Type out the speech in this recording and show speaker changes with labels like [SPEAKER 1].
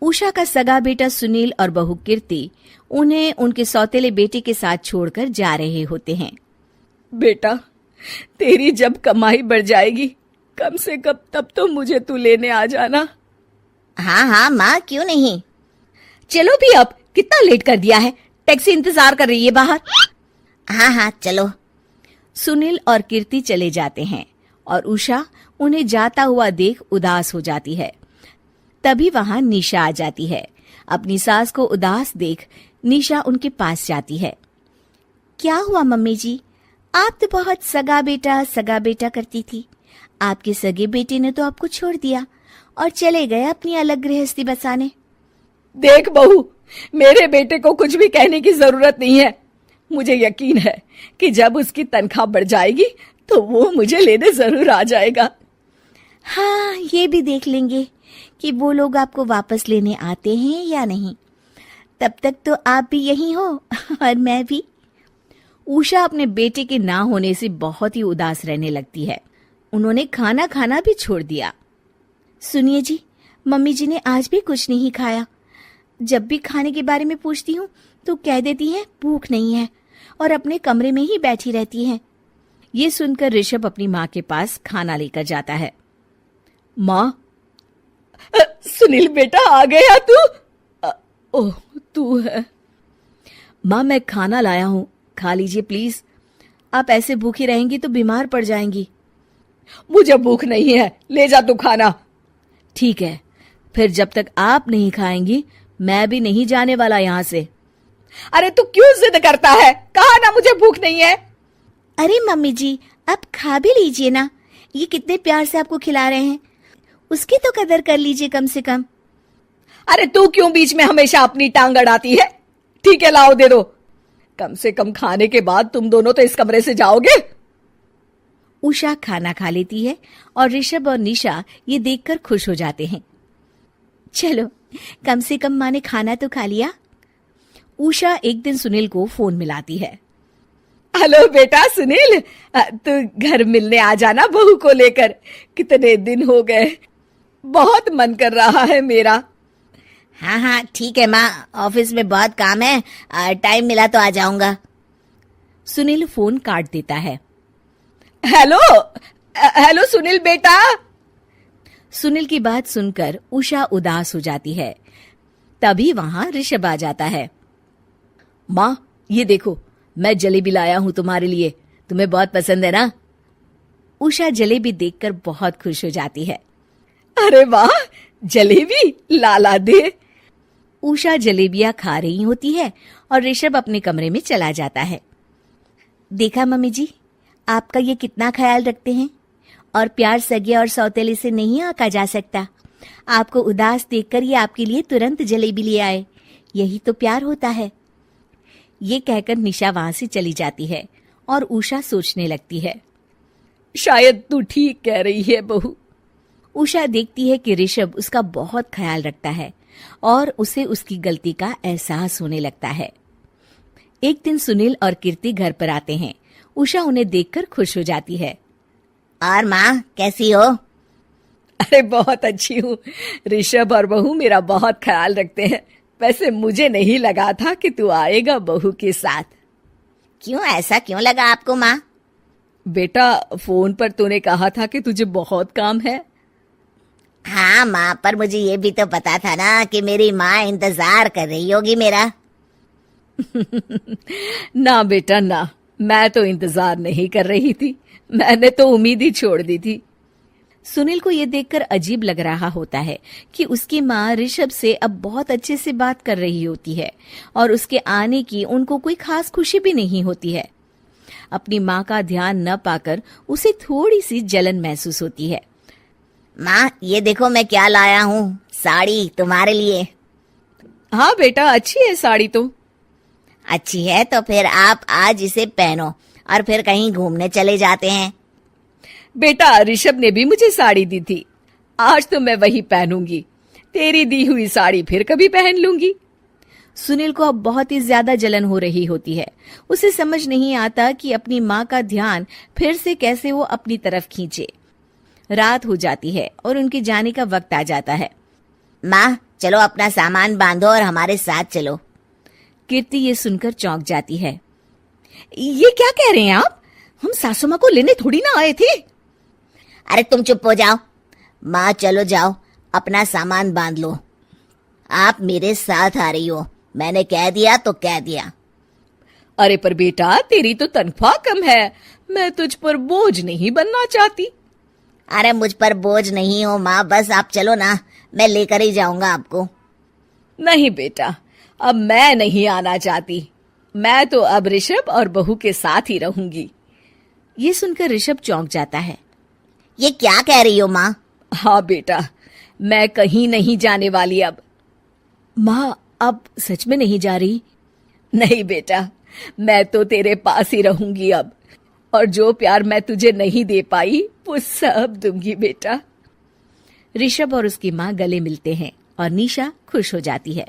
[SPEAKER 1] उषा का सगा बेटा सुनील और बहू कीर्ति उन्हें उनके सौतेले बेटे के साथ छोड़कर जा रहे होते हैं।
[SPEAKER 2] बेटा, तेरी जब कमाई बढ़ जाएगी कम से कम तब तो मुझे तू लेने आ जाना।
[SPEAKER 3] हाँ हाँ माँ, क्यों नहीं।
[SPEAKER 1] चलो भी, अब कितना लेट कर दिया है, टैक्सी इंतजार कर रही है बाहर।
[SPEAKER 3] हाँ हाँ चलो।
[SPEAKER 1] सुनील और कीर्ति चले जाते हैं और उषा उन्हें जाता हुआ देख उदास हो जाती है। तभी वहां निशा आ जाती है। अपनी सास को उदास देख निशा उनके पास जाती है।
[SPEAKER 3] क्या हुआ मम्मी जी, आप तो बहुत सगा बेटा करती थी। आपके सगे बेटे ने तो आपको छोड़ दिया और चले गए अपनी अलग गृहस्थी बसाने।
[SPEAKER 2] देख बहू, मेरे बेटे को कुछ भी कहने की जरूरत नहीं है। मुझे यकीन है कि जब उसकी तनख्वाह बढ़ जाएगी तो वो मुझे लेने जरूर आ जाएगा।
[SPEAKER 3] हाँ, ये भी देख लेंगे कि वो लोग आपको वापस लेने आते हैं या नहीं। तब तक तो आप भी यहीं हो और मैं भी।
[SPEAKER 1] उषा अपने बेटे के ना होने से बहुत ही उदास रहने लगती है। उन्होंने खाना खाना भी छोड़ दिया।
[SPEAKER 3] सुनिए जी, मम्मी जी ने आज भी कुछ नहीं खाया। जब भी खाने के बारे में पूछती हूँ तो कह देती हैं भूख नहीं है और अपने कमरे में ही बैठी रहती हैं।
[SPEAKER 1] ये सुनकर ऋषभ अपनी माँ के पास खाना लेकर जाता है। माँ,
[SPEAKER 2] सुनील बेटा आ गया तू? ओह, तू है।
[SPEAKER 1] माँ, मैं खाना लाया हूँ, खा लीजिए प्लीज। आप ऐसे भूखी रहेंगी तो बीमार पड़ जाएंगी।
[SPEAKER 2] मुझे भूख नहीं है, ले जा तू खाना।
[SPEAKER 1] ठीक है, फिर जब तक आप नहीं खाएंगी मैं भी नहीं जाने वाला यहाँ से।
[SPEAKER 2] अरे तू क्यों जिद करता है? कहा ना मुझे भूख नहीं है।
[SPEAKER 3] अरे मम्मी जी, आप खा भी लीजिए ना, ये कितने प्यार से आपको खिला रहे हैं, उसकी तो कदर कर लीजिए कम से कम।
[SPEAKER 2] अरे तू क्यों बीच में हमेशा अपनी टांग अड़ाती है? ठीक है, लाओ दे दो। कम से कम खाने के बाद तुम दोनों तो इस कमरे से जाओगे।
[SPEAKER 1] उषा खाना खा लेती है और ऋषभ और निशा ये देखकर खुश हो जाते हैं।
[SPEAKER 3] चलो, कम से कम माँ ने खाना तो खा लिया।
[SPEAKER 1] उषा एक दिन सुनील को फोन मिलाती है।
[SPEAKER 2] हेलो बेटा सुनील, तू घर मिलने आ जाना बहू को लेकर। कितने दिन हो गए, बहुत मन कर रहा है मेरा।
[SPEAKER 3] हाँ हाँ ठीक है माँ, ऑफिस में बहुत काम है, टाइम मिला तो आ जाऊंगा।
[SPEAKER 1] सुनील फोन काट देता है।
[SPEAKER 2] हेलो सुनील बेटा।
[SPEAKER 1] सुनील की बात सुनकर उषा उदास हो जाती है। तभी वहां ऋषभ आ जाता है। माँ, ये देखो, मैं जलेबी लाया हूं तुम्हारे लिए, तुम्हें बहुत पसंद है ना? उषा जलेबी देखकर बहुत खुश हो जाती है।
[SPEAKER 2] अरे वाह, जलेबी ला दे।
[SPEAKER 1] उषा जलेबियां खा रही होती है और ऋषभ अपने कमरे में चला जाता है।
[SPEAKER 3] देखा मम्मी जी, आपका ये कितना ख्याल रखते हैं, और प्यार सगे और सौतेले से नहीं आका जा सकता। आपको उदास देखकर ये आपके लिए तुरंत जलेबी ले आए, यही तो प्यार होता है।
[SPEAKER 1] ये कहकर निशा वहां से चली जाती है और उषा सोचने लगती है,
[SPEAKER 2] शायद तू ठीक कह रही है बहू।
[SPEAKER 1] उषा देखती है कि ऋषभ उसका बहुत ख्याल रखता है और उसे उसकी गलती का एहसास होने लगता है। एक दिन सुनील और कीर्ति घर पर आते हैं। उषा उन्हें देखकर खुश हो जाती है।
[SPEAKER 3] और माँ कैसी हो?
[SPEAKER 2] अरे बहुत अच्छी हूँ। ऋषभ और बहू मेरा बहुत ख्याल रखते हैं। वैसे मुझे नहीं लगा था कि तू आएगा बहू के साथ।
[SPEAKER 3] क्यों, ऐसा क्यों लगा आपको माँ?
[SPEAKER 2] बेटा, फोन पर तूने कहा था कि तुझे बहुत काम है।
[SPEAKER 3] हाँ माँ, पर मुझे ये भी तो पता था ना कि मेरी माँ इंतजार कर रही होगी मेरा।
[SPEAKER 2] ना बेटा ना, मैं तो इंतजार नहीं कर रही थी, मैंने तो उम्मीद ही छोड़ दी थी।
[SPEAKER 1] सुनील को यह देखकर अजीब लग रहा होता है कि उसकी माँ ऋषभ से अब बहुत अच्छे से बात कर रही होती है और उसके आने की उनको कोई खास खुशी भी नहीं होती है। अपनी माँ का ध्यान न पाकर उसे थोड़ी सी जलन महसूस होती है।
[SPEAKER 3] माँ, ये देखो मैं क्या लाया हूँ, साड़ी तुम्हारे लिए।
[SPEAKER 2] हाँ बेटा, अच्छी है साड़ी तो।
[SPEAKER 3] अच्छी है तो फिर आप आज इसे पहनो और फिर कहीं घूमने चले जाते हैं।
[SPEAKER 2] बेटा, ऋषभ ने भी मुझे साड़ी दी थी, आज तो मैं वही पहनूंगी। तेरी दी हुई साड़ी फिर कभी पहन लूंगी।
[SPEAKER 1] सुनील को अब बहुत ही ज्यादा जलन हो रही होती है। उसे समझ नहीं आता कि अपनी माँ का ध्यान फिर से कैसे वो अपनी तरफ खींचे। रात हो जाती है और उनके जाने का वक्त आ जाता है।
[SPEAKER 3] माँ, चलो अपना सामान बांधो और हमारे साथ चलो।
[SPEAKER 1] कीर्ति ये सुनकर चौंक जाती है।
[SPEAKER 2] ये क्या कह रहे हैं आप? हम सासू माँ को लेने थोड़ी ना आए थे।
[SPEAKER 3] अरे तुम चुप हो जाओ। माँ चलो जाओ, अपना सामान बांध लो। आप मेरे साथ आ रही हो, मैंने कह दिया तो कह दिया।
[SPEAKER 2] अरे पर बेटा, तेरी तो तनख्वाह कम है, मैं तुझ पर बोझ नहीं बनना चाहती।
[SPEAKER 3] अरे मुझ पर बोझ नहीं हो माँ, बस आप चलो ना, मैं लेकर ही जाऊंगा आपको।
[SPEAKER 2] नहीं बेटा, अब मैं नहीं आना चाहती। मैं तो अब ऋषभ और बहू के साथ ही रहूंगी।
[SPEAKER 1] ये सुनकर ऋषभ चौंक जाता है।
[SPEAKER 3] ये क्या कह रही हो माँ?
[SPEAKER 2] हाँ बेटा, मैं कहीं नहीं जाने वाली अब।
[SPEAKER 1] माँ, अब सच में नहीं जा रही?
[SPEAKER 2] नहीं बेटा, मैं तो तेरे पास ही रहूंगी अब, और जो प्यार मैं तुझे नहीं दे पाई वो सब दूंगी बेटा।
[SPEAKER 1] ऋषभ और उसकी माँ गले मिलते हैं और निशा खुश हो जाती है।